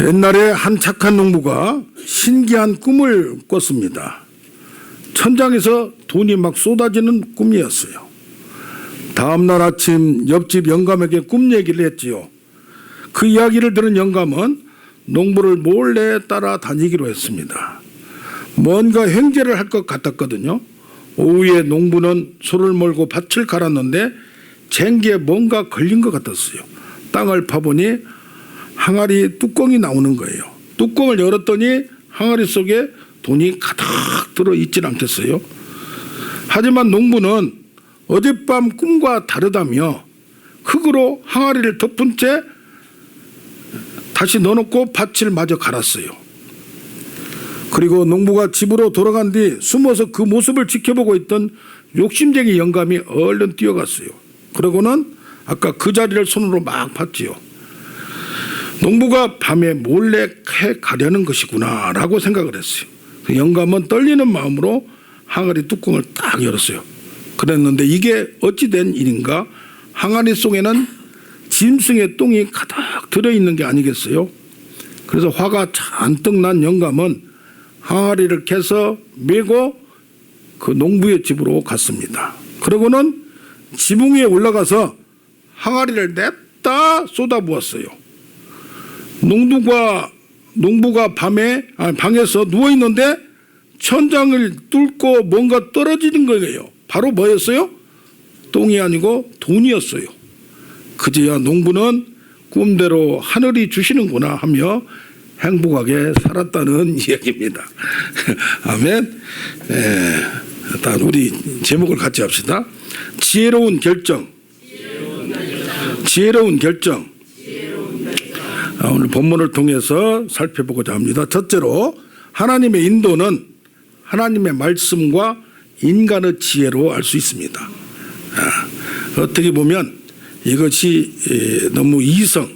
옛날에 한 착한 농부가 신기한 꿈을 꿨습니다. 천장에서 돈이 막 쏟아지는 꿈이었어요. 다음날 아침 옆집 영감에게 꿈 얘기를 했지요. 그 이야기를 들은 영감은 농부를 몰래 따라다니기로 했습니다. 뭔가 횡재를 할 것 같았거든요. 오후에 농부는 소를 몰고 밭을 갈았는데 쟁기에 뭔가 걸린 것 같았어요. 땅을 파보니 항아리 뚜껑이 나오는 거예요. 뚜껑을 열었더니 항아리 속에 돈이 가득 들어있질 않겠어요. 하지만 농부는 어젯밤 꿈과 다르다며 흙으로 항아리를 덮은 채 다시 넣어놓고 밭을 마저 갈았어요. 그리고 농부가 집으로 돌아간 뒤 숨어서 그 모습을 지켜보고 있던 욕심쟁이 영감이 얼른 뛰어갔어요. 그러고는 아까 그 자리를 손으로 막 팠지요. 농부가 밤에 몰래 해 가려는 것이구나 라고 생각을 했어요. 그 영감은 떨리는 마음으로 항아리 뚜껑을 딱 열었어요. 그랬는데 이게 어찌 된 일인가? 항아리 속에는 짐승의 똥이 가득 들어있는 게 아니겠어요? 그래서 화가 잔뜩 난 영감은 항아리를 캐서 메고 그 농부의 집으로 갔습니다. 그러고는 지붕 위에 올라가서 항아리를 냅다 쏟아부었어요. 농부가 방에서 누워있는데 천장을 뚫고 뭔가 떨어지는 거예요. 바로 뭐였어요? 똥이 아니고 돈이었어요. 그제야 농부는 꿈대로 하늘이 주시는구나 하며 행복하게 살았다는 이야기입니다. 아멘. 일단 우리 제목을 같이 합시다. 지혜로운 결정. 지혜로운 결정. 오늘 본문을 통해서 살펴보고자 합니다. 첫째로 하나님의 인도는 하나님의 말씀과 인간의 지혜로 알 수 있습니다. 어떻게 보면 이것이 너무 이성,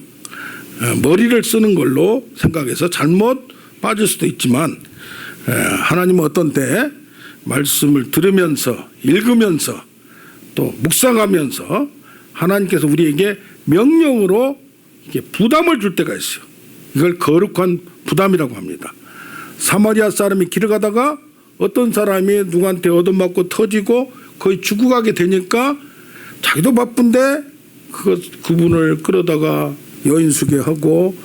머리를 쓰는 걸로 생각해서 잘못 빠질 수도 있지만 하나님은 어떤 때 말씀을 들으면서 읽으면서 또 묵상하면서 하나님께서 우리에게 명령으로 이렇게 부담을 줄 때가 있어요. 이걸 거룩한 부담이라고 합니다. 사마리아 사람이 길을 가다가 어떤 사람이 누구한테 얻어맞고 터지고 거의 죽어가게 되니까 자기도 바쁜데 그분을 끌어다가 여인수계하고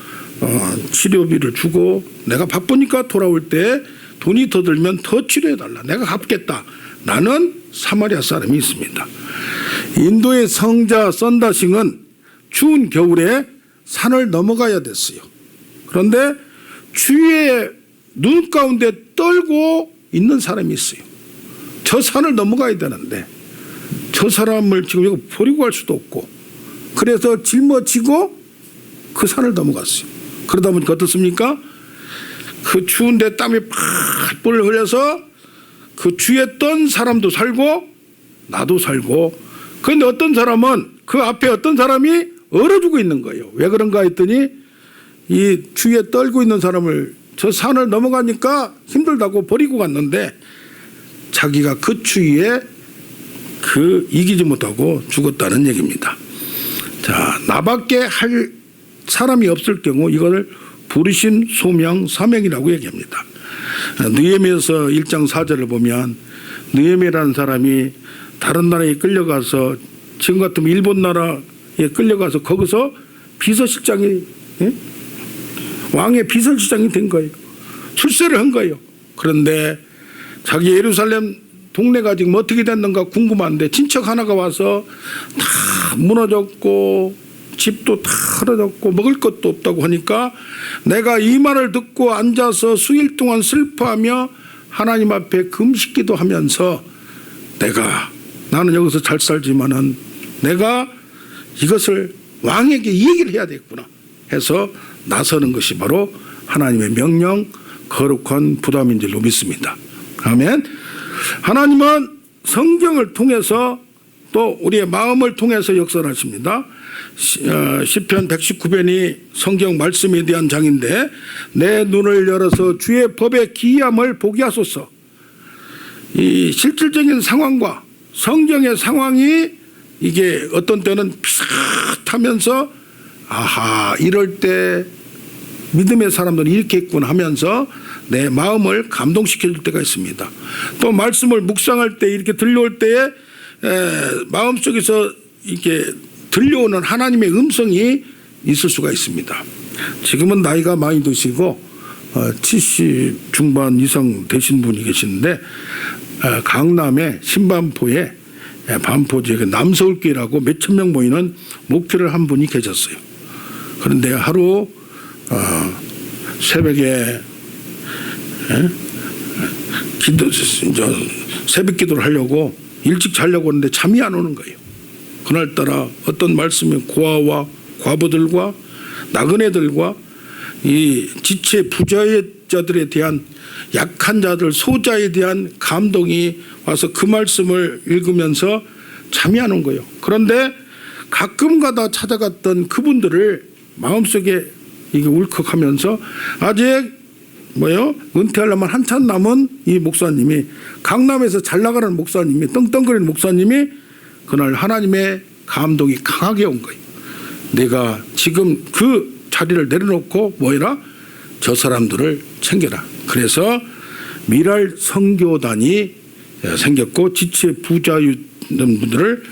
치료비를 주고 내가 바쁘니까 돌아올 때 돈이 더 들면 더 치료해달라. 내가 갚겠다. 나는 사마리아 사람이 있습니다. 인도의 성자 썬다싱은 추운 겨울에 산을 넘어가야 됐어요. 그런데 추위에 눈 가운데 떨고 있는 사람이 있어요. 저 산을 넘어가야 되는데 저 사람을 지금 이거 버리고 갈 수도 없고 그래서 짊어지고 그 산을 넘어갔어요. 그러다 보니까 어떻습니까? 그 추운데 땀이 펄펄 흘려서 그 주위에 떤 사람도 살고 나도 살고 그런데 어떤 사람은 그 앞에 어떤 사람이 얼어주고 있는 거예요. 왜 그런가 했더니 이 추위에 떨고 있는 사람을 저 산을 넘어가니까 힘들다고 버리고 갔는데 자기가 그 추위에 이기지 못하고 죽었다는 얘기입니다. 자, 나밖에 할 사람이 없을 경우 이걸 부르심, 소명, 사명이라고 얘기합니다. 느헤미야서 1장 4절을 보면 느헤미야라는 사람이 다른 나라에 끌려가서 지금 같으면 일본 나라에 끌려가서 거기서 비서실장이 왕의 비서실장이 된 거예요. 출세를 한 거예요. 그런데 자기 예루살렘 동네가 지금 어떻게 됐는가 궁금한데 친척 하나가 와서 다 무너졌고 집도 다 흐려졌고 먹을 것도 없다고 하니까 내가 이 말을 듣고 앉아서 수일 동안 슬퍼하며 하나님 앞에 금식기도 하면서 나는 여기서 잘 살지만은 내가 이것을 왕에게 이 얘기를 해야 되겠구나 해서 나서는 것이 바로 하나님의 명령 거룩한 부담인 줄로 믿습니다. 아멘. 하나님은 성경을 통해서 또 우리의 마음을 통해서 역사하십니다. 시편 119편이 성경 말씀에 대한 장인데 내 눈을 열어서 주의 법의 기이함을 보게 하소서. 이 실질적인 상황과 성경의 상황이 이게 어떤 때는 비슷하면서 아하 이럴 때 믿음의 사람들은 이렇게 했구나 하면서 내 마음을 감동시켜 줄 때가 있습니다. 또 말씀을 묵상할 때 이렇게 들려올 때에 마음속에서 이렇게 들려오는 하나님의 음성이 있을 수가 있습니다. 지금은 나이가 많이 드시고 70 중반 이상 되신 분이 계시는데 강남의 신반포에 반포 지역에 남서울교회라고 몇천 명 모이는 목회를 한 분이 계셨어요. 그런데 하루 새벽에 새벽 기도를 하려고 일찍 자려고 하는데 잠이 안 오는 거예요. 그날따라 어떤 말씀이 고아와 과부들과 나그네들과 이 지체 부자들에 대한 약한 자들 소자에 대한 감동이 와서 그 말씀을 읽으면서 잠이 안 온 거예요. 그런데 가끔가다 찾아갔던 그분들을 마음속에 이게 울컥하면서 아직 은퇴하려면 한참 남은 이 목사님이 강남에서 잘 나가는 목사님이 떵떵거리는 목사님이 그날 하나님의 감동이 강하게 온 거예요. 내가 지금 그 자리를 내려놓고 저 사람들을 챙겨라. 그래서 미랄 선교단이 생겼고 지체 부자분들을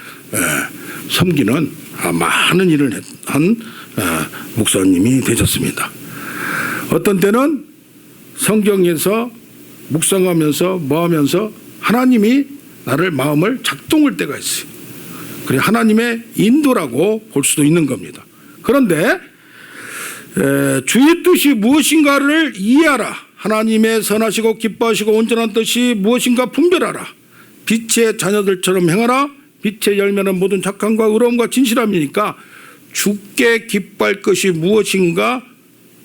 섬기는 많은 일을 한 목사님이 되셨습니다. 어떤 때는 성경에서 묵상하면서 뭐하면서 하나님이 나를 마음을 작동할 때가 있어요. 그래 하나님의 인도라고 볼 수도 있는 겁니다. 그런데 주의 뜻이 무엇인가를 이해하라. 하나님의 선하시고 기뻐하시고 온전한 뜻이 무엇인가 분별하라. 빛의 자녀들처럼 행하라. 빛의 열매는 모든 착함과 의로움과 진실함이니까 주께 기뻐할 것이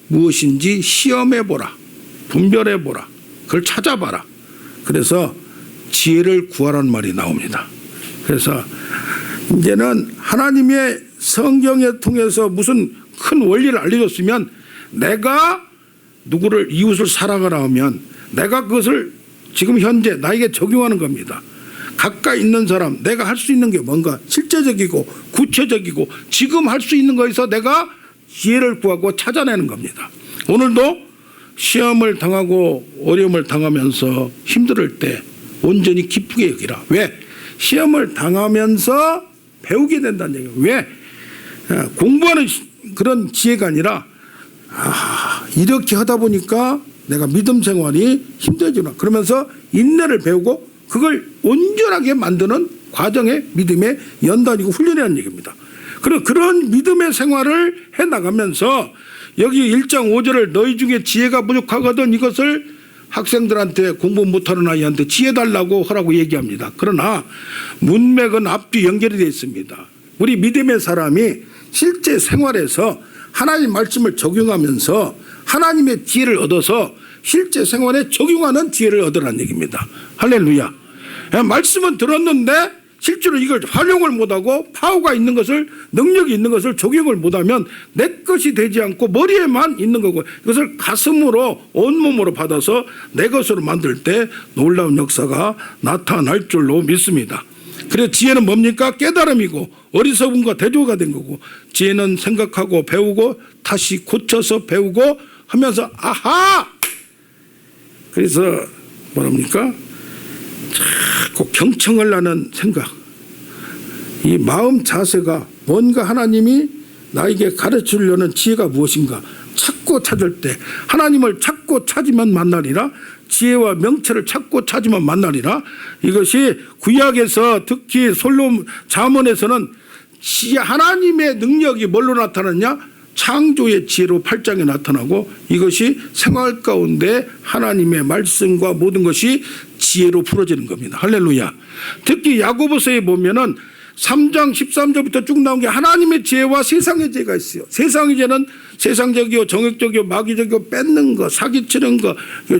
무엇인지 시험해보라. 분별해보라. 그걸 찾아봐라. 그래서 지혜를 구하라는 말이 나옵니다. 그래서 이제는 하나님의 성경에 통해서 무슨 큰 원리를 알려줬으면 내가 누구를 이웃을 사랑하라 하면 내가 그것을 지금 현재 나에게 적용하는 겁니다. 가까이 있는 사람 내가 할 수 있는 게 뭔가 실제적이고 구체적이고 지금 할 수 있는 거에서 내가 지혜를 구하고 찾아내는 겁니다. 오늘도 시험을 당하고 어려움을 당하면서 힘들 때 온전히 기쁘게 여기라. 왜? 시험을 당하면서 배우게 된다는 얘기예요. 왜? 공부하는 그런 지혜가 아니라 이렇게 하다 보니까 내가 믿음 생활이 힘들어지나 그러면서 인내를 배우고 그걸 온전하게 만드는 과정의 믿음의 연단이고 훈련이라는 얘기입니다. 그런 믿음의 생활을 해나가면서 여기 1장 5절을 너희 중에 지혜가 부족하거든 이것을 학생들한테 공부 못하는 아이한테 지혜 달라고 하라고 얘기합니다. 그러나 문맥은 앞뒤 연결이 되어 있습니다. 우리 믿음의 사람이 실제 생활에서 하나님 말씀을 적용하면서 하나님의 지혜를 얻어서 실제 생활에 적용하는 지혜를 얻으라는 얘기입니다. 할렐루야. 말씀은 들었는데 실제로 이걸 활용을 못하고 파워가 있는 것을 능력이 있는 것을 적용을 못하면 내 것이 되지 않고 머리에만 있는 거고 이것을 가슴으로 온몸으로 받아서 내 것으로 만들 때 놀라운 역사가 나타날 줄로 믿습니다. 그래서 지혜는 뭡니까? 깨달음이고 어리석음과 대조가 된 거고 지혜는 생각하고 배우고 다시 고쳐서 배우고 하면서 아하! 그래서 뭐랍니까? 자꾸 경청을 하는 생각 이 마음 자세가 뭔가 하나님이 나에게 가르치려는 지혜가 무엇인가 찾고 찾을 때 하나님을 찾고 찾으면 만나리라 지혜와 명철을 찾고 찾으면 만나리라 이것이 구약에서 특히 솔로몬 잠언에서는 하나님의 능력이 뭘로 나타났냐 창조의 지혜로 8장에 나타나고 이것이 생활 가운데 하나님의 말씀과 모든 것이 지혜로 풀어지는 겁니다. 할렐루야. 특히 야고보서에 보면은 3장 13절부터 쭉 나온 게 하나님의 지혜와 세상의 지혜가 있어요. 세상의 지혜는 세상적이고 정욕적이고 마귀적이고 뺏는 거 사기치는 거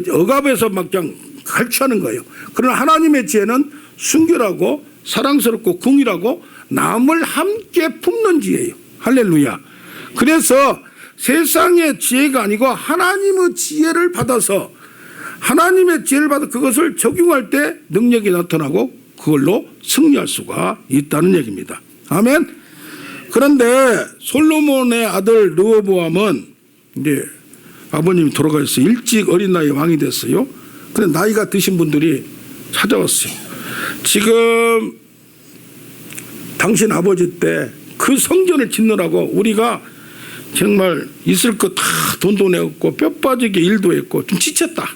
억압에서 막 그냥 갈취하는 거예요. 그러나 하나님의 지혜는 순결하고 사랑스럽고 긍휼하고 남을 함께 품는 지혜예요. 할렐루야. 그래서 세상의 지혜가 아니고 하나님의 지혜를 받아서 하나님의 지혜를 받아 그것을 적용할 때 능력이 나타나고 그걸로 승리할 수가 있다는 얘기입니다. 아멘. 그런데 솔로몬의 아들 르호보암은 이제 아버님이 돌아가셨어요. 일찍 어린 나이에 왕이 됐어요. 그런데 나이가 드신 분들이 찾아왔어요. 지금 당신 아버지 때 그 성전을 짓느라고 우리가 정말 있을 거 다 돈도 내었고 뼈 빠지게 일도 했고 좀 지쳤다.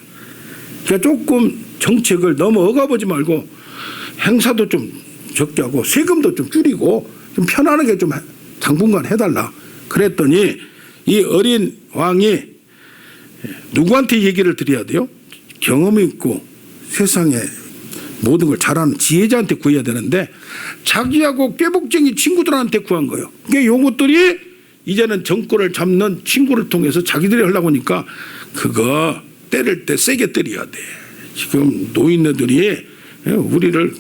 그러니까 조금 정책을 너무 억압하지 말고 행사도 좀 적게 하고 세금도 좀 줄이고 좀 편안하게 좀 당분간 해달라. 그랬더니 이 어린 왕이 누구한테 얘기를 드려야 돼요? 경험이 있고 세상에 모든 걸 잘하는 지혜자한테 구해야 되는데 자기하고 꾀복쟁이 친구들한테 구한 거예요. 그러니까 요것들이 이제는 정권을 잡는 친구를 통해서 자기들이 하려고 하니까 그거 때릴 때 세게 때려야 돼. 지금 노인네들이 우리를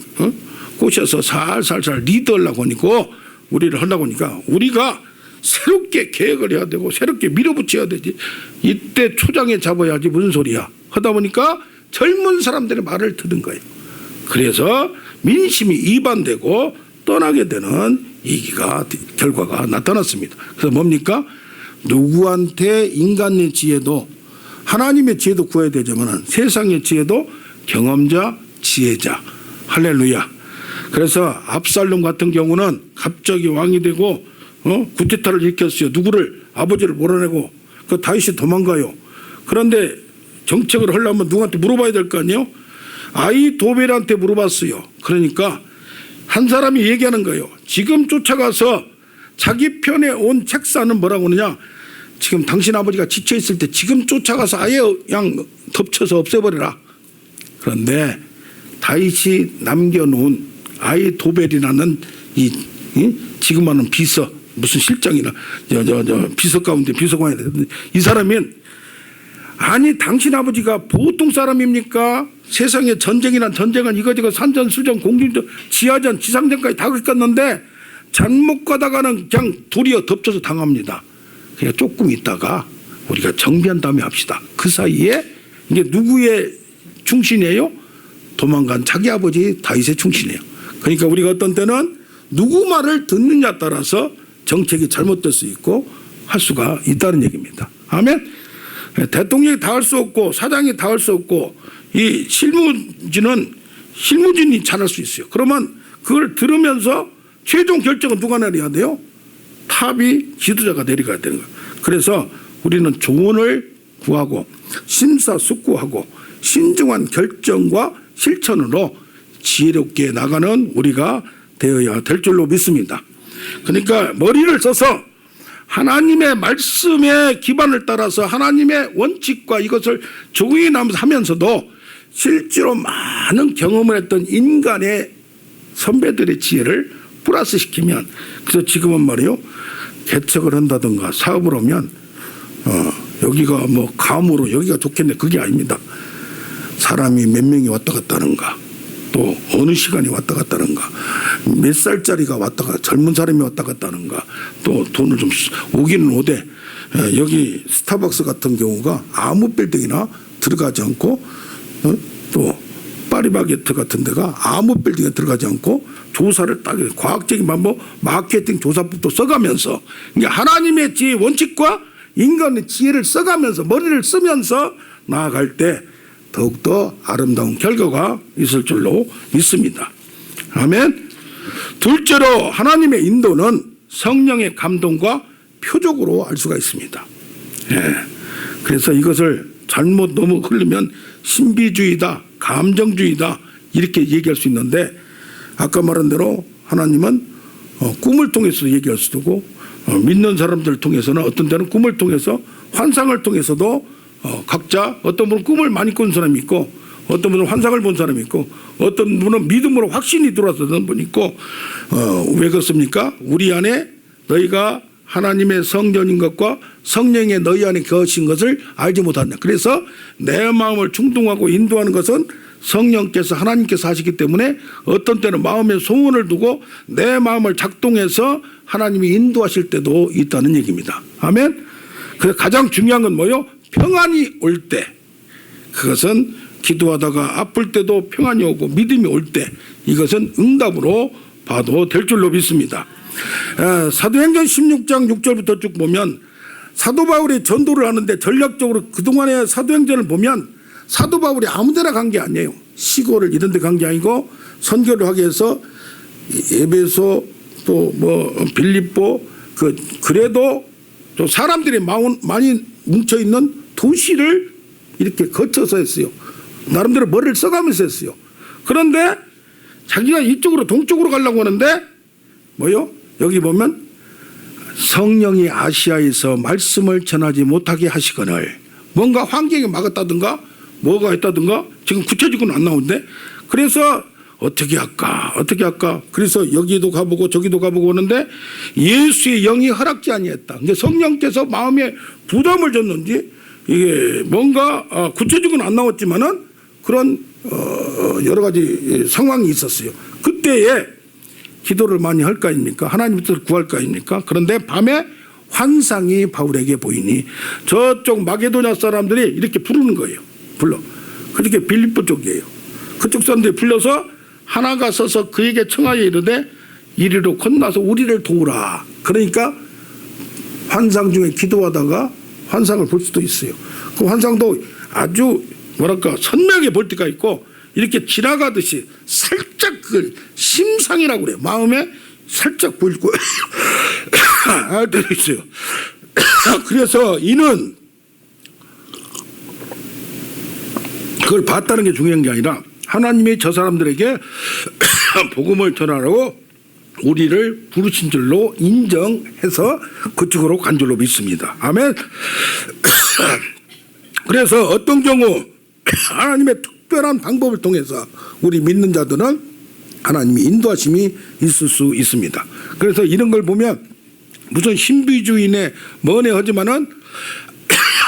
꼬셔서 살살살 리드하려고 하니까 우리를 하려고 하니까 우리가 새롭게 계획을 해야 되고 새롭게 밀어붙여야 되지. 이때 초장에 잡아야지 무슨 소리야. 하다 보니까 젊은 사람들의 말을 듣는 거예요. 그래서 민심이 이반되고 떠나게 되는 결과가 나타났습니다. 그래서 뭡니까? 누구한테 인간의 지혜도 하나님의 지혜도 구해야 되지만 세상의 지혜도 경험자, 지혜자. 할렐루야. 그래서 압살롬 같은 경우는 갑자기 왕이 되고 구테타를 일으켰어요. 누구를? 아버지를 몰아내고 그 다윗이 도망가요. 그런데 정책을 하려면 누구한테 물어봐야 될 거 아니에요? 아히도벨한테 물어봤어요. 그러니까 한 사람이 얘기하는 거예요. 지금 쫓아가서 자기 편에 온 책사는 뭐라고 하느냐. 지금 당신 아버지가 지쳐있을 때 지금 쫓아가서 아예 그냥 덮쳐서 없애버려라. 그런데 다윗이 남겨놓은 아히도벨이라는 지금 하는 비서 무슨 실장이나 비서 가운데 비서관이 이 사람은 아니 당신 아버지가 보통 사람입니까? 세상에 전쟁이란 전쟁은 이거저거 산전수전 공중전 지하전 지상전까지 다 겪었는데 잘못 가다가는 그냥 도리어 덮쳐서 당합니다. 그러니까 조금 있다가 우리가 정비한 다음에 합시다. 그 사이에 이게 누구의 충신이에요? 도망간 자기 아버지 다윗의 충신이에요. 그러니까 우리가 어떤 때는 누구 말을 듣느냐에 따라서 정책이 잘못될 수 있고 할 수가 있다는 얘기입니다. 아멘. 대통령이 다 할 수 없고 사장이 다 할 수 없고 이 실무진이 잘할 수 있어요. 그러면 그걸 들으면서 최종 결정은 누가 내려야 돼요? 탑이 지도자가 내려가야 되는 거예요. 그래서 우리는 조언을 구하고 심사숙고하고 신중한 결정과 실천으로 지혜롭게 나가는 우리가 되어야 될 줄로 믿습니다. 그러니까 머리를 써서 하나님의 말씀의 기반을 따라서 하나님의 원칙과 이것을 조인하면서도 실제로 많은 경험을 했던 인간의 선배들의 지혜를 플러스시키면 그래서 지금은 말이요 개척을 한다든가 사업을 하면 여기가 뭐 감으로 여기가 좋겠네 그게 아닙니다. 사람이 몇 명이 왔다 갔다 하는가 또 어느 시간이 왔다 갔다 하는가 몇 살짜리가 왔다 갔다 젊은 사람이 왔다 갔다 하는가 또 돈을 좀 오기는 오되 여기 스타벅스 같은 경우가 아무 빌딩이나 들어가지 않고 또 파리바게트 같은 데가 아무 빌딩에 들어가지 않고 조사를 딱 과학적인 방법 마케팅 조사법도 써가면서 그러니까 하나님의 지혜 원칙과 인간의 지혜를 써가면서 머리를 쓰면서 나아갈 때 더욱더 아름다운 결과가 있을 줄로 믿습니다. 아멘. 둘째로 하나님의 인도는 성령의 감동과 표적으로 알 수가 있습니다. 그래서 이것을 잘못 너무 흐르면 신비주의다 감정주의다 이렇게 얘기할 수 있는데 아까 말한 대로 하나님은 꿈을 통해서 얘기할 수도 있고 믿는 사람들을 통해서는 어떤 때는 꿈을 통해서 환상을 통해서도 각자 어떤 분은 꿈을 많이 꾼 사람이 있고 어떤 분은 환상을 본 사람이 있고 어떤 분은 믿음으로 확신이 들어왔던 분이 있고 왜 그렇습니까? 우리 안에 너희가 하나님의 성전인 것과 성령의 너희 안에 거하신 것을 알지 못한다. 그래서 내 마음을 충동하고 인도하는 것은 성령께서 하나님께서 하시기 때문에 어떤 때는 마음에 소원을 두고 내 마음을 작동해서 하나님이 인도하실 때도 있다는 얘기입니다. 아멘. 그래서 가장 중요한 건 뭐예요? 평안이 올 때 그것은 기도하다가 아플 때도 평안이 오고 믿음이 올 때 이것은 응답으로 봐도 될 줄로 믿습니다. 사도행전 16장 6절부터 쭉 보면 사도 바울이 전도를 하는데 전략적으로 그동안의 사도행전을 보면 사도 바울이 아무 데나 간 게 아니에요. 시골을 이런 데 간 게 아니고 선교를 하기 위해서 에베소 또 뭐 빌립보 그래도 또 사람들이 많이 뭉쳐 있는 도시를 이렇게 거쳐서 했어요. 나름대로 머리를 써가면서 했어요. 그런데 자기가 이쪽으로 동쪽으로 가려고 하는데 뭐요? 여기 보면 성령이 아시아에서 말씀을 전하지 못하게 하시거늘, 뭔가 환경이 막았다든가 뭐가 했다든가 지금 구체적으로는 안 나오는데, 그래서 어떻게 할까 그래서 여기도 가보고 저기도 가보고 하는데 예수의 영이 허락지 아니했다. 근데 성령께서 마음에 부담을 줬는지 이게 뭔가 구체적으로는 안 나왔지만은 그런 여러 가지 상황이 있었어요. 그때에 기도를 많이 할 거 아닙니까? 하나님 뜻을 구할 거 아닙니까? 그런데 밤에 환상이 바울에게 보이니 저쪽 마게도냐 사람들이 이렇게 부르는 거예요. 그렇게 빌립보 쪽이에요. 그쪽 사람들이 불러서 하나가 서서 그에게 청하여 이르되 이리로 건너서 우리를 도우라. 그러니까 환상 중에 기도하다가 환상을 볼 수도 있어요. 그 환상도 아주 뭐랄까 선명하게 볼 때가 있고 이렇게 지나가듯이 살짝 그 심상이라고 그래요. 마음에 살짝 보이고 알 때도 있어요. 그래서 이는 그걸 봤다는 게 중요한 게 아니라 하나님이 저 사람들에게 복음을 전하라고 우리를 부르신 줄로 인정해서 그쪽으로 간 줄로 믿습니다. 아멘. 그래서 어떤 경우 하나님의 특별한 방법을 통해서 우리 믿는 자들은 하나님의 인도하심이 있을 수 있습니다. 그래서 이런 걸 보면 무슨 신비주의네 뭐네 하지만은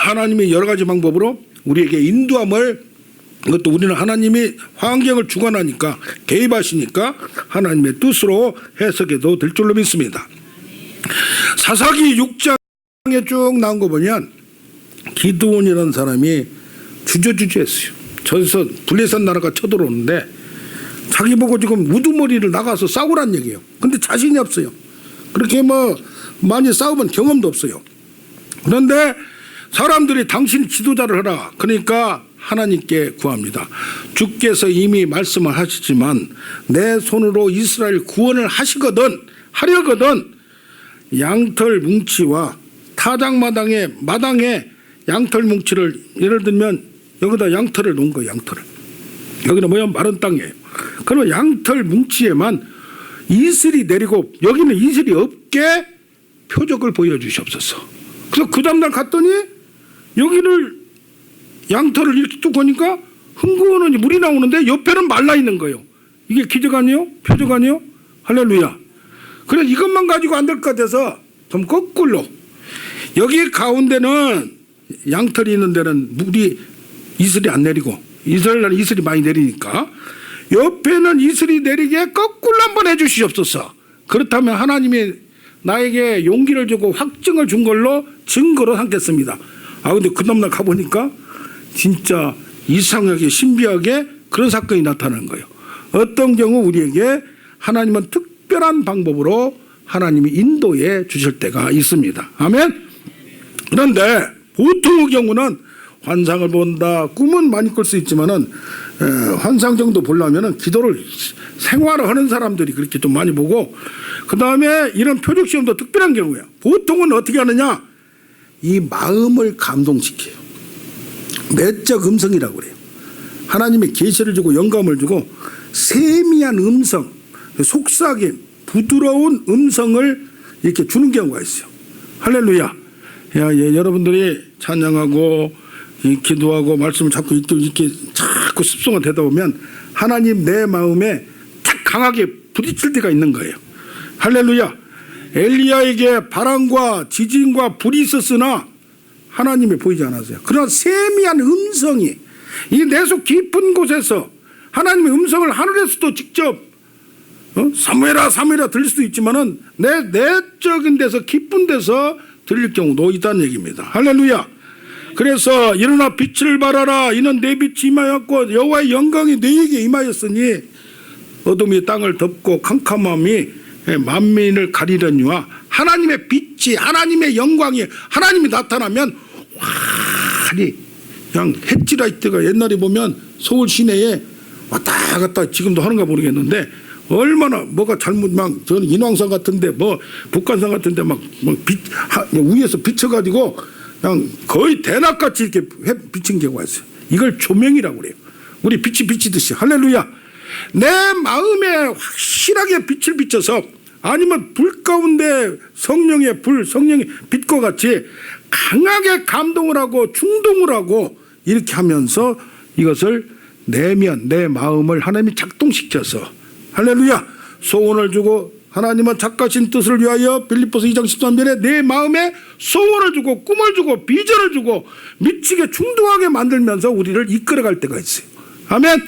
하나님이 여러 가지 방법으로 우리에게 인도함을, 그것도 우리는 하나님이 환경을 주관하니까 개입하시니까 하나님의 뜻으로 해석해도 될 줄로 믿습니다. 사사기 6장에 쭉 나온 거 보면 기드온이라는 사람이 주저주저했어요. 저기서 블레셋 나라가 쳐들어오는데 자기 보고 지금 우두머리를 나가서 싸우란 얘기예요. 근데 자신이 없어요. 그렇게 뭐 많이 싸우면 경험도 없어요. 그런데 사람들이 당신 지도자를 하라. 그러니까 하나님께 구합니다. 주께서 이미 말씀을 하시지만 내 손으로 이스라엘 구원을 하려거든 양털 뭉치와 타작마당에 양털 뭉치를 예를 들면 여기다 양털을 놓은 거예요. 양털을. 여기는 뭐야? 마른 땅이에요. 그러면 양털 뭉치에만 이슬이 내리고 여기는 이슬이 없게 표적을 보여주시옵소서. 그래서 그 다음날 갔더니 여기를 양털을 이렇게 뚝 거니까 흥건하니 물이 나오는데 옆에는 말라 있는 거예요. 이게 기적 아니에요? 표적 아니에요? 할렐루야. 그래서 이것만 가지고 안 될 것 같아서 좀 거꾸로 여기 가운데는 양털이 있는 데는 물이 이슬이 안 내리고 이스라엘은 이슬이 많이 내리니까 옆에는 이슬이 내리게 거꾸로 한번 해주시옵소서. 그렇다면 하나님이 나에게 용기를 주고 확증을 준 걸로 증거로 삼겠습니다. 근데 그 다음날 가보니까 진짜 이상하게 신비하게 그런 사건이 나타나는 거예요. 어떤 경우 우리에게 하나님은 특별한 방법으로 하나님이 인도해 주실 때가 있습니다. 아멘. 그런데 보통의 경우는 환상을 본다, 꿈은 많이 꿀 수 있지만은 환상 정도 보려면은 기도를 생활하는 사람들이 그렇게 좀 많이 보고, 그 다음에 이런 표적 시험도 특별한 경우예요. 보통은 어떻게 하느냐? 이 마음을 감동시켜요. 내적 음성이라고 그래요. 하나님의 계시를 주고 영감을 주고 세미한 음성, 속삭임, 부드러운 음성을 이렇게 주는 경우가 있어요. 할렐루야. 여러분들이 찬양하고 기도하고 말씀을 자꾸 이렇게 자꾸 습성화되다 보면 하나님 내 마음에 딱 강하게 부딪힐 때가 있는 거예요. 할렐루야. 엘리야에게 바람과 지진과 불이 있었으나 하나님이 보이지 않았어요. 그러나 세미한 음성이 이 내 속 깊은 곳에서 하나님의 음성을 하늘에서도 직접 사무엘아 사무엘아 들릴 수도 있지만은 내 내적인 데서 깊은 데서 들릴 경우도 있다는 얘기입니다. 할렐루야. 그래서 일어나 빛을 발하라. 이는 내 빛이 임하였고 여호와의 영광이 너에게 임하였으니 어둠이 땅을 덮고 캄캄함이 만민을 가리려니와 하나님의 빛이, 하나님의 영광이, 하나님이 나타나면 환히 그냥 햇지라이트가 옛날에 보면 서울 시내에 왔다 갔다 지금도 하는가 모르겠는데 얼마나 뭐가 잘못 막 저는 인왕산 같은데 뭐 북한산 같은데 막 위에서 비쳐가지고 그냥 거의 대낮같이 이렇게 비친 경우가 있어요. 이걸 조명이라고 그래요. 우리 빛이 비치듯이. 할렐루야. 내 마음에 확실하게 빛을 비춰서 아니면 불 가운데 성령의 불, 성령의 빛과 같이 강하게 감동을 하고 충동을 하고 이렇게 하면서 이것을 내면 내 마음을 하나님이 작동시켜서 할렐루야 소원을 주고 하나님은 작가신 뜻을 위하여 빌립보서 2장 13절에 내 마음에 소원을 주고 꿈을 주고 비전을 주고 미치게 충동하게 만들면서 우리를 이끌어갈 때가 있어요. 아멘.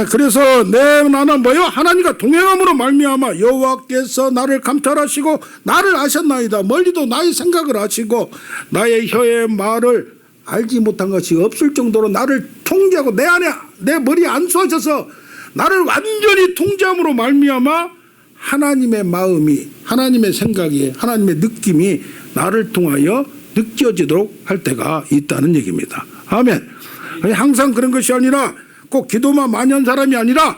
그래서 나는 뭐요? 하나님과 동행함으로 말미암아 여호와께서 나를 감찰하시고 나를 아셨나이다. 멀리도 나의 생각을 아시고 나의 혀의 말을 알지 못한 것이 없을 정도로 나를 통제하고 내 안에 내 머리에 안수하셔서 나를 완전히 통제함으로 말미암아 하나님의 마음이 하나님의 생각이 하나님의 느낌이 나를 통하여 느껴지도록 할 때가 있다는 얘기입니다. 아멘. 항상 그런 것이 아니라 꼭 기도만 많이 한 사람이 아니라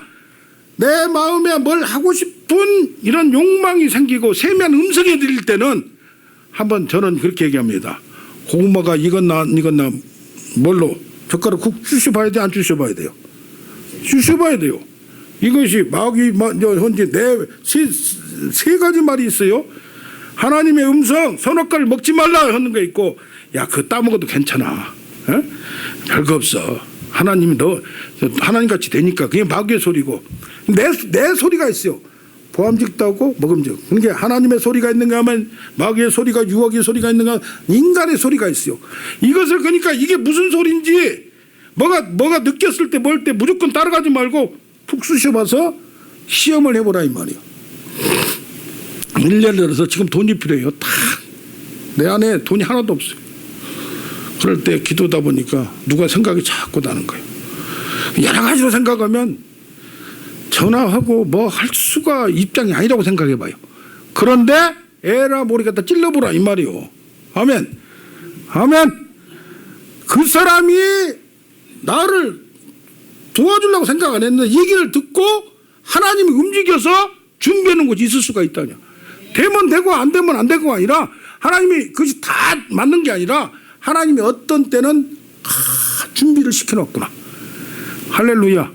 내 마음에 뭘 하고 싶은 이런 욕망이 생기고 세미한 음성이 들릴 때는 한번 저는 그렇게 얘기합니다. 고구마가 익었나 뭘로 젓가락 쿡 쑤셔봐야 돼, 안 쑤셔봐야 돼요? 쑤셔봐야 돼요. 이것이 마귀 현재 세 가지 말이 있어요. 하나님의 음성 선악과를 먹지 말라 하는 거 있고 야 그거 따먹어도 괜찮아. 에? 별거 없어. 하나님이 너 하나님같이 되니까 그게 마귀의 소리고 내 소리가 있어요. 보암직도 하고 먹음직. 그러니까 하나님의 소리가 있는가 하면 마귀의 소리가 유혹의 소리가 있는가 인간의 소리가 있어요. 이것을 그러니까 이게 무슨 소리인지 뭐가 느꼈을 때 뭘 때 무조건 따라가지 말고 푹 쑤셔봐서 시험을 해보라 이 말이에요. 1년 들어서 지금 돈이 필요해요. 다 내 안에 돈이 하나도 없어요. 그럴 때 기도다 보니까 누가 생각이 자꾸 나는 거예요. 여러 가지로 생각하면 전화하고 뭐 할 수가 입장이 아니라고 생각해봐요. 그런데 에라 모르겠다 찔러보라 이 말이요. 아멘. 아멘. 그 사람이 나를 도와주려고 생각 안 했는데 얘기를 듣고 하나님이 움직여서 준비하는 곳이 있을 수가 있다냐. 되면 되고 안 되면 안 되고가 아니라 하나님이 그것이 다 맞는 게 아니라 하나님이 어떤 때는 준비를 시켜놨구나. 할렐루야.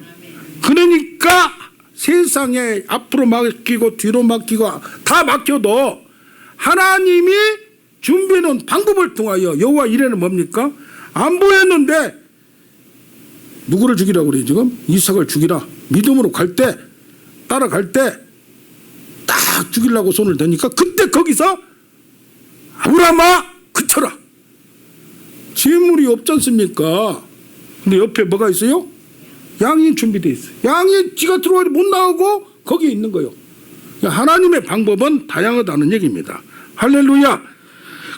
그러니까 세상에 앞으로 맡기고 뒤로 맡기고 다 맡겨도 하나님이 준비해놓은 방법을 통하여 여호와 이래는 뭡니까? 안 보였는데 누구를 죽이라고 그래요 지금? 이삭을 죽이라. 믿음으로 갈 때 따라갈 때 딱 죽이려고 손을 대니까 그때 거기서 아브라함아 그쳐라. 재물이 없지 않습니까? 근데 옆에 뭐가 있어요? 양이 준비되어 있어요. 양이 지가 들어와도 못 나오고 거기에 있는 거예요. 하나님의 방법은 다양하다는 얘기입니다. 할렐루야.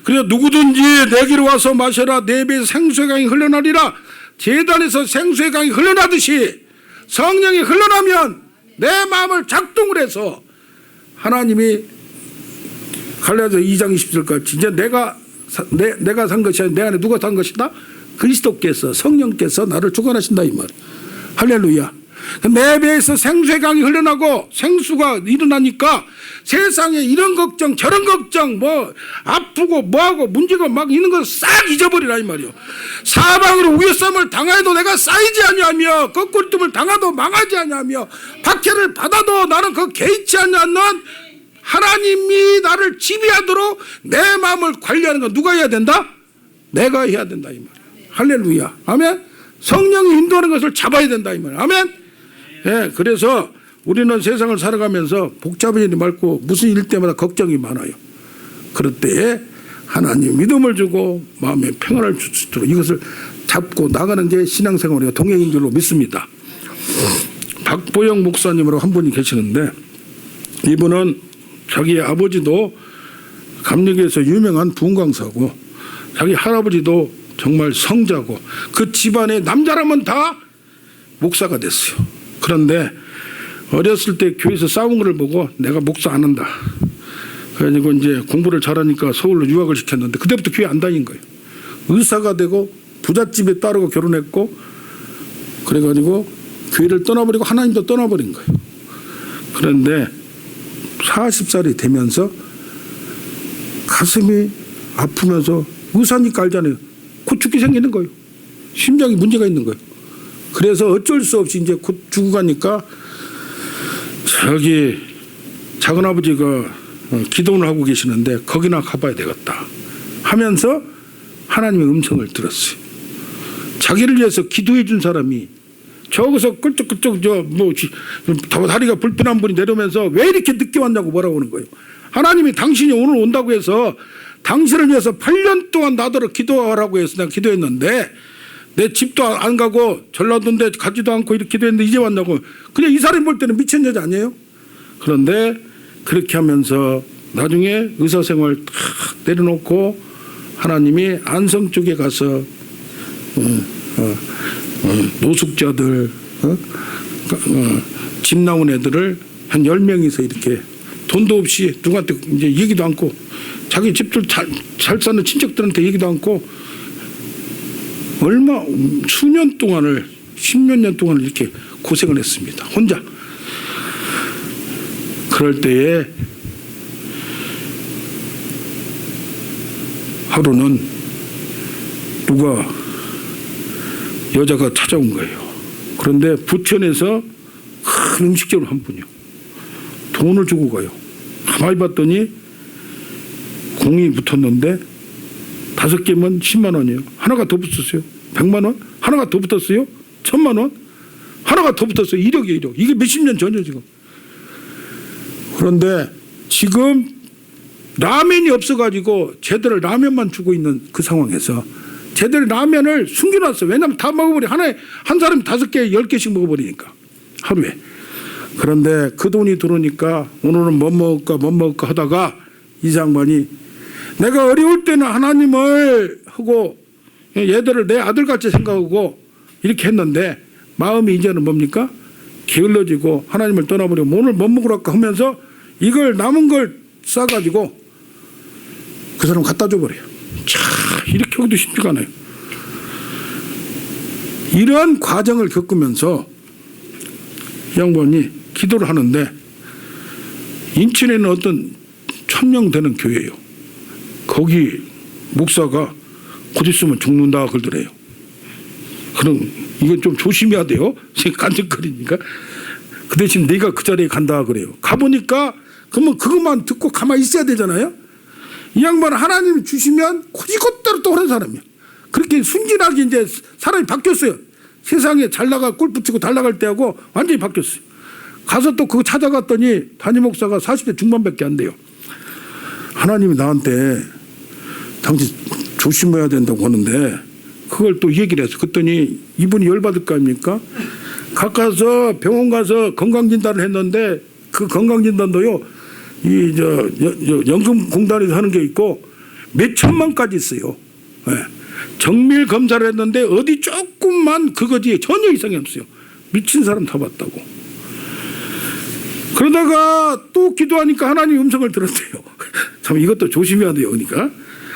그래서 누구든지 내게로 와서 마셔라. 내 배에서 생수의 강이 흘러나리라. 제단에서 생수의 강이 흘러나듯이 성령이 흘러나면 내 마음을 작동을 해서 하나님이 갈라디아서 2장 20절까지 이제 내가 산 것이 아니라 내 안에 누가 산 것이다? 그리스도께서 성령께서 나를 주관하신다 이 말. 할렐루야. 내 배에서 생수의 강이 흘러나고 생수가 일어나니까 세상에 이런 걱정 저런 걱정 뭐 아프고 뭐하고 문제가 막 있는 거 싹 잊어버리라 이 말이요. 사방으로 위협삼을 당해도 내가 쌓이지 아니하며 거꾸리뜸을 당해도 망하지 아니하며 박해를 받아도 나는 그 개의치 않는 하나님이 나를 지배하도록 내 마음을 관리하는 건 누가 해야 된다? 내가 해야 된다 이 말이야. 할렐루야. 아멘. 성령이 인도하는 것을 잡아야 된다 이 말이야. 아멘. 예, 그래서 우리는 세상을 살아가면서 복잡한 일이 많고 무슨 일 때마다 걱정이 많아요. 그럴 때에 하나님 믿음을 주고 마음에 평안을 주도록 이것을 잡고 나가는 게 신앙생활의 동행인 줄로 믿습니다. 박보영 목사님으로 한 분이 계시는데 이분은 자기 아버지도 감리교에서 유명한 부흥강사고 자기 할아버지도 정말 성자고 그 집안의 남자라면 다 목사가 됐어요. 그런데 어렸을 때 교회에서 싸운 것을 보고 내가 목사 안 한다. 그래가지고 이제 공부를 잘하니까 서울로 유학을 시켰는데 그때부터 교회 안 다닌 거예요. 의사가 되고 부잣집에 따르고 결혼했고 그래가지고 교회를 떠나버리고 하나님도 떠나버린 거예요. 그런데 40살이 되면서 가슴이 아프면서 의사니까 알잖아요. 곧 죽게 생기는 거예요. 심장이 문제가 있는 거예요. 그래서 어쩔 수 없이 이제 곧 죽고 가니까 저기 작은아버지가 기도를 하고 계시는데 거기나 가봐야 되겠다 하면서 하나님의 음성을 들었어요. 자기를 위해서 기도해 준 사람이 저기서 끌쩍끌쩍 다리가 불편한 분이 내려오면서 왜 이렇게 늦게 왔냐고 뭐라고 하는 거예요. 하나님이 당신이 오늘 온다고 해서 당신을 위해서 8년 동안 나더러 기도하라고 해서 내가 기도했는데 내 집도 안 가고 전라도인데 가지도 않고 이렇게 기도했는데 이제 왔냐고. 그냥 이 사람이 볼 때는 미친 여자 아니에요. 그런데 그렇게 하면서 나중에 의사생활 다 내려놓고 하나님이 안성 쪽에 가서 노숙자들 집 나온 애들을 한 10명이서 이렇게 돈도 없이 누구한테 이제 얘기도 않고 자기 집들 잘 사는 친척들한테 얘기도 않고 얼마 수년 동안을 10몇 년 동안을 이렇게 고생을 했습니다. 혼자. 그럴 때에 하루는 누가 여자가 찾아온 거예요. 그런데 부천에서 큰 음식점을 한 분이요. 돈을 주고 가요. 가만히 봤더니 공이 붙었는데 5개면 10만 원이에요. 하나가 더 붙었어요. 100만 원? 하나가 더 붙었어요. 1000만 원? 하나가 더 붙었어요. 1억이에요. 1억. 이게 몇십 년 전이에요 지금. 그런데 지금 라면이 없어가지고 제대로 라면만 주고 있는 그 상황에서 제대로 라면을 숨겨놨어요. 왜냐하면 다 먹어버려. 한 사람이 5개, 10개씩 먹어버리니까 하루에. 그런데 그 돈이 들어오니까 오늘은 뭐 먹을까 하다가 이 장관이 내가 어려울 때는 하나님을 하고 얘들을 내 아들같이 생각하고 이렇게 했는데 마음이 이제는 뭡니까? 게을러지고 하나님을 떠나버리고 오늘 뭐 먹으랄까 하면서 이걸 남은 걸 싸가지고 그 사람 갖다 줘버려요. 참 이렇게 하기도 쉽지가 않아요. 이러한 과정을 겪으면서 양반이 기도를 하는데 인천에는 어떤 1000명 되는 교회예요. 거기 목사가 곧 있으면 죽는다 그러더래요. 그럼 이건 좀 조심해야 돼요. 간증거리니까. 그 대신 네가 그 자리에 간다 그래요. 가보니까 그러면 그것만 듣고 가만히 있어야 되잖아요. 이 양반은 하나님이 주시면 곧이곧대로 또 하는 사람이야. 그렇게 순진하게 이제 사람이 바뀌었어요. 세상에 잘 나가 골프 치고 잘 나갈 때하고 완전히 바뀌었어요. 가서 또 그거 찾아갔더니 담임 목사가 40대 중반밖에 안 돼요. 하나님이 나한테 당신 조심해야 된다고 하는데 그걸 또 얘기를 했어. 그랬더니 이분이 열받을 거 아닙니까? 가까서 병원 가서 건강진단을 했는데 그 건강진단도요 연금공단에서 하는 게 있고 몇 천만까지 있어요. 네. 정밀 검사를 했는데 어디 조금만 그거지 전혀 이상이 없어요. 미친 사람 다 봤다고. 그러다가 또 기도하니까 하나님 음성을 들었대요. 참 이것도 조심해야 돼요. 그러니까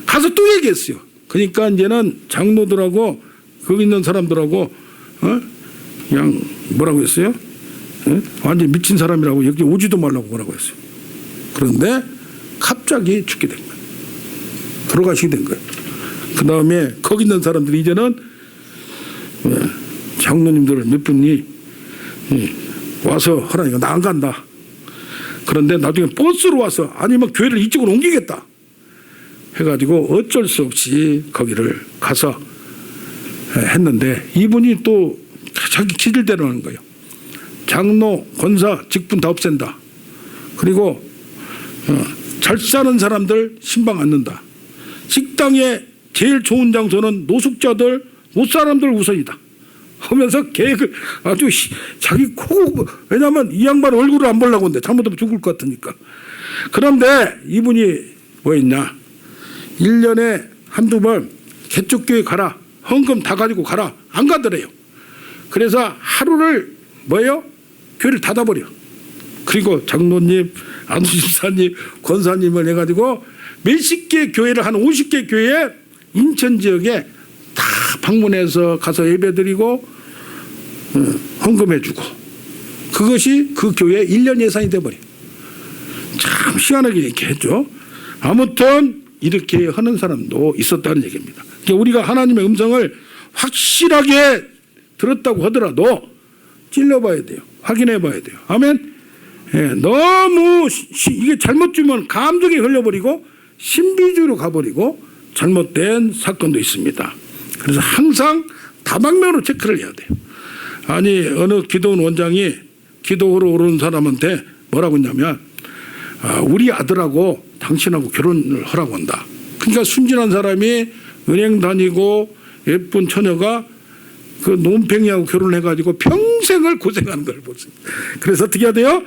가서 또 얘기했어요. 그러니까 이제는 장로들하고 거기 있는 사람들하고 그냥 뭐라고 했어요? 완전 미친 사람이라고 여기 오지도 말라고 뭐라고 했어요. 그런데 갑자기 죽게 된 거예요. 돌아가시게 된 거예요. 그 다음에 거기 있는 사람들이 이제는 장로님들 몇 분이 와서 하라니까 나 안 간다. 그런데 나중에 버스로 와서 아니면 교회를 이쪽으로 옮기겠다 해가지고 어쩔 수 없이 거기를 가서 했는데 이분이 또 자기 기질대로 하는 거예요. 장로, 권사, 직분 다 없앤다. 그리고 잘 사는 사람들 신방 않는다. 식당에 제일 좋은 장소는 노숙자들, 못 사람들 우선이다. 하면서 계획을 아주 자기 왜냐하면 이 양반 얼굴을 안 보려고 하는데 잘못하면 죽을 것 같으니까. 그런데 이분이 뭐였냐. 1년에 한두 번 개척교회 가라. 헌금 다 가지고 가라. 안 가더래요. 그래서 하루를 뭐예요? 교회를 닫아버려. 그리고 장로님 안수 집사님, 권사님을 해가지고 몇십 개 교회를 한 50개 교회 인천 지역에 다 방문해서 가서 예배드리고 헌금해주고 그것이 그 교회 1년 예산이 돼버려. 참 희한하게 이렇게 했죠. 아무튼 이렇게 하는 사람도 있었다는 얘기입니다. 그러니까 우리가 하나님의 음성을 확실하게 들었다고 하더라도 찔러봐야 돼요. 확인해봐야 돼요. 아멘. 예, 너무 이게 잘못 주면 감정에 흘려버리고 신비주의로 가버리고 잘못된 사건도 있습니다. 그래서 항상 다방면으로 체크를 해야 돼요. 아니 어느 기도원 원장이 기도하러 오는 사람한테 뭐라고 했냐면 우리 아들하고 당신하고 결혼을 하라고 한다. 그러니까 순진한 사람이 은행 다니고 예쁜 처녀가 그 논팽이하고 결혼해가지고 평생을 고생하는 걸 보세요. 그래서 어떻게 해야 돼요?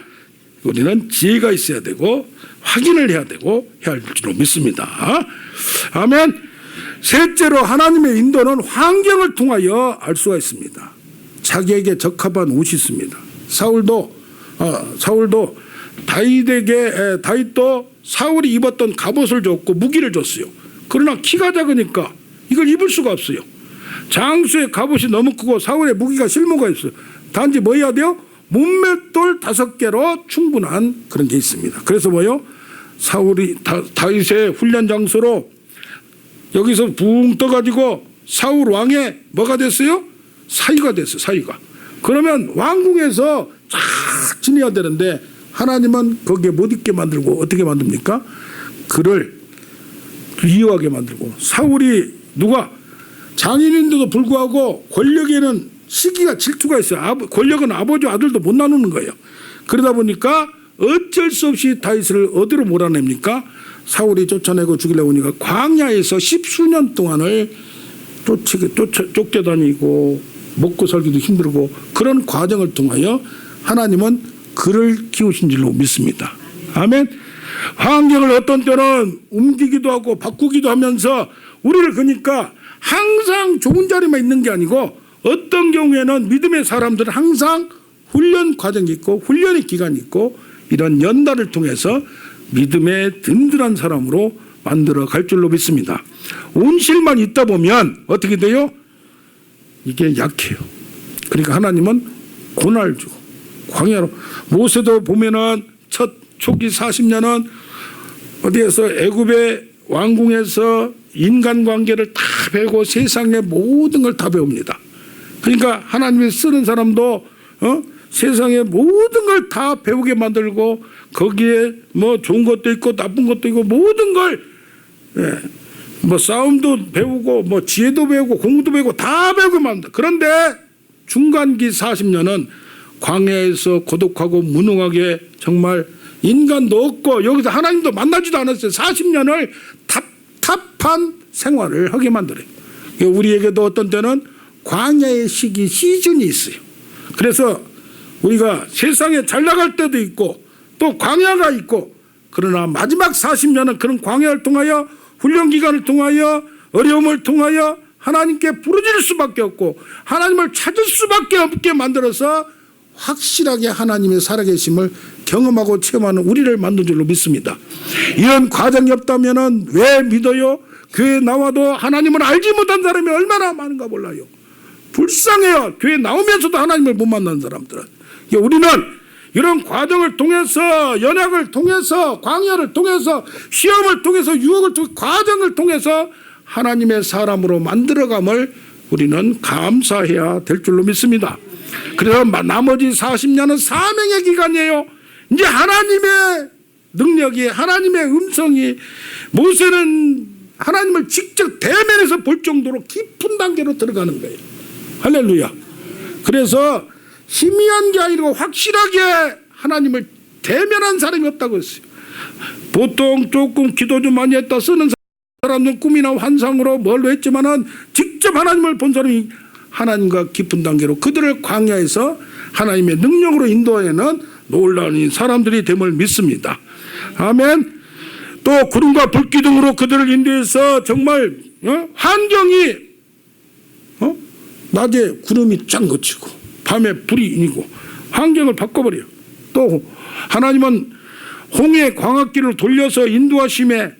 우리는 지혜가 있어야 되고 확인을 해야 되고 해야 할 줄로 믿습니다. 아멘. 셋째로 하나님의 인도는 환경을 통하여 알 수가 있습니다. 자기에게 적합한 옷이 있습니다. 사울도 다윗도 사울이 입었던 갑옷을 줬고 무기를 줬어요. 그러나 키가 작으니까 이걸 입을 수가 없어요. 장수의 갑옷이 너무 크고 사울의 무기가 실무가 있어요. 단지 뭐 해야 돼요? 문맷돌 5개로 충분한 그런 게 있습니다. 그래서 뭐요? 사울이 다윗의 훈련 장소로 여기서 붕 떠가지고 사울 왕의 뭐가 됐어요? 사위가 됐어요. 사위가. 그러면 왕궁에서 쫙 지내야 되는데 하나님은 거기에 못 있게 만들고 어떻게 만듭니까? 그를 이용하게 만들고 사울이 누가 장인인데도 불구하고 권력에는 시기가 질투가 있어요. 권력은 아버지와 아들도 못 나누는 거예요. 그러다 보니까 어쩔 수 없이 다윗을 어디로 몰아냅니까? 사울이 쫓아내고 죽이려고 하니까 광야에서 10수년 동안을 쫓겨다니고 먹고 살기도 힘들고 그런 과정을 통하여 하나님은 그를 키우신 줄로 믿습니다. 아멘. 환경을 어떤 때는 옮기기도 하고 바꾸기도 하면서 우리를 그러니까 항상 좋은 자리만 있는 게 아니고 어떤 경우에는 믿음의 사람들은 항상 훈련 과정이 있고 훈련의 기간이 있고 이런 연단을 통해서 믿음의 든든한 사람으로 만들어 갈 줄로 믿습니다. 온실만 있다 보면 어떻게 돼요? 이게 약해요. 그러니까 하나님은 고난을 주고 광야로 모세도 보면은 첫 초기 40년은 어디에서 애굽의 왕궁에서 인간관계를 다 배우고 세상의 모든 걸 다 배웁니다. 그러니까 하나님이 쓰는 사람도 세상의 모든 걸 다 배우게 만들고 거기에 뭐 좋은 것도 있고 나쁜 것도 있고 모든 걸 뭐 싸움도 배우고 뭐 지혜도 배우고 공부도 배우고 다 배우게 만든다. 그런데 중간기 40년은 광야에서 고독하고 무능하게 정말 인간도 없고 여기서 하나님도 만나지도 않았어요. 40년을 답답한 생활을 하게 만들어요. 우리에게도 어떤 때는 광야의 시즌이 있어요. 그래서 우리가 세상에 잘 나갈 때도 있고 또 광야가 있고 그러나 마지막 40년은 그런 광야를 통하여 훈련기간을 통하여 어려움을 통하여 하나님께 부르짖을 수밖에 없고 하나님을 찾을 수밖에 없게 만들어서 확실하게 하나님의 살아계심을 경험하고 체험하는 우리를 만든 줄로 믿습니다. 이런 과정이 없다면 왜 믿어요? 교회에 나와도 하나님을 알지 못한 사람이 얼마나 많은가 몰라요. 불쌍해요. 교회에 나오면서도 하나님을 못 만나는 사람들은. 우리는 이런 과정을 통해서 연약을 통해서 광야를 통해서 시험을 통해서 유혹을 통해서 과정을 통해서 하나님의 사람으로 만들어감을 우리는 감사해야 될 줄로 믿습니다. 그래서 나머지 40년은 사명의 기간이에요. 이제 하나님의 능력이 하나님의 음성이 모세는 하나님을 직접 대면해서 볼 정도로 깊은 단계로 들어가는 거예요. 할렐루야. 그래서 희미한 게 아니고 확실하게 하나님을 대면한 사람이 없다고 했어요. 보통 조금 기도 좀 많이 했다 쓰는 사람은 꿈이나 환상으로 뭘로 했지만은 직접 하나님을 본 사람이 하나님과 깊은 단계로 그들을 광야에서 하나님의 능력으로 인도하는 놀라운 사람들이 됨을 믿습니다. 아멘. 또 구름과 불기둥으로 그들을 인도해서 정말 환경이 낮에 구름이 쫙 걷히고 밤에 불이 이고 환경을 바꿔버려요. 또 하나님은 홍해 광학길을 돌려서 인도하심에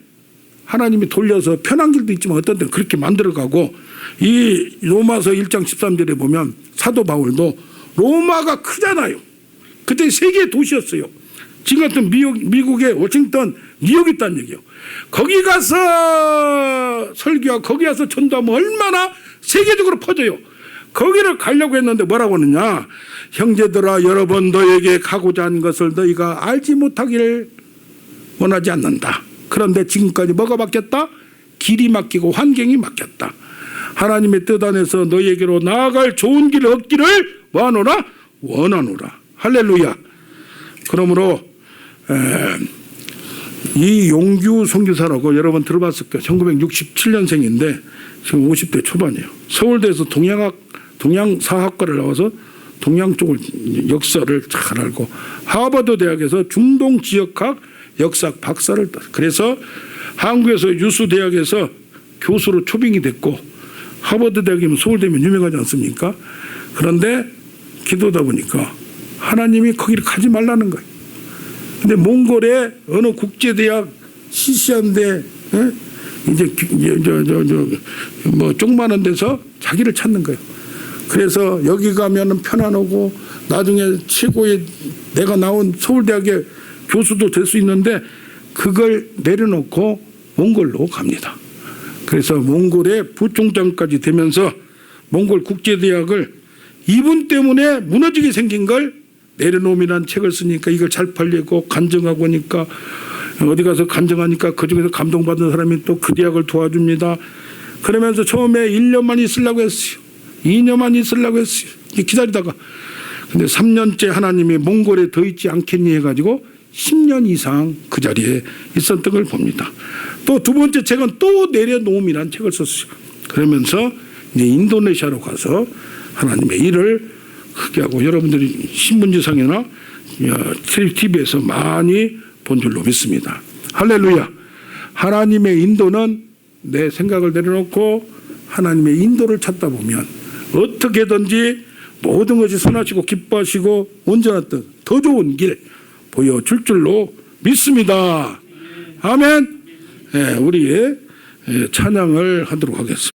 하나님이 돌려서 편한 길도 있지만 어떤 때는 그렇게 만들어가고, 이 로마서 1장 13절에 보면 사도 바울도 로마가 크잖아요. 그때 세계의 도시였어요. 지금 같은 미국의 워싱턴, 뉴욕이 있다는 얘기예요. 거기 가서 설교하고 거기 가서 전도하면 얼마나 세계적으로 퍼져요. 거기를 가려고 했는데 뭐라고 하느냐. 형제들아, 여러분, 너에게 가고자 하는 것을 너희가 알지 못하기를 원하지 않는다. 그런데 지금까지 뭐가 바뀌었다? 길이 막히고 환경이 막혔다. 하나님의 뜻 안에서 너희에게로 나아갈 좋은 길을 얻기를 뭐하노라? 원하노라. 할렐루야. 그러므로 이 용규 선교사라고 여러분 들어봤을 거예요. 1967년생인데 지금 50대 초반이에요. 서울대에서 동양사학과를 나와서 동양 쪽을 역사를 잘 알고, 하버드 대학에서 중동 지역학 역사학 박사를 땄어요. 그래서 한국에서 유수 대학에서 교수로 초빙이 됐고, 하버드 대학이면 서울대면 유명하지 않습니까? 그런데 기도다 보니까 하나님이 거기를 가지 말라는 거예요. 근데 몽골의 어느 국제대학 시시한데 이제 뭐 조그마한 데서 자기를 찾는 거예요. 그래서 여기 가면은 편안하고 나중에 최고의 내가 나온 서울대학의 교수도 될 수 있는데 그걸 내려놓고 몽골로 갑니다. 그래서 몽골의 부총장까지 되면서 몽골 국제대학을 이분 때문에 무너지게 생긴 걸 내려놓음이라는 책을 쓰니까 이걸 잘 팔리고 간증하고 하니까 어디 가서 간증하니까 그중에서 감동받는 사람이 또 그 대학을 도와줍니다. 그러면서 처음에 1년만 있으려고 했어요. 2년만 있으려고 했어요. 기다리다가. 근데 3년째 하나님이 몽골에 더 있지 않겠니 해가지고 10년 이상 그 자리에 있었던 걸 봅니다. 또 두 번째 책은 또 내려놓음이라는 책을 썼어요. 그러면서 이제 인도네시아로 가서 하나님의 일을 크게 하고, 여러분들이 신문지상이나 TV에서 많이 본 줄로 믿습니다. 할렐루야. 하나님의 인도는 내 생각을 내려놓고 하나님의 인도를 찾다 보면 어떻게든지 모든 것이 선하시고 기뻐하시고 온전한 뜻, 더 좋은 길 보여줄 줄로 믿습니다. 아멘. 우리 찬양을 하도록 하겠습니다.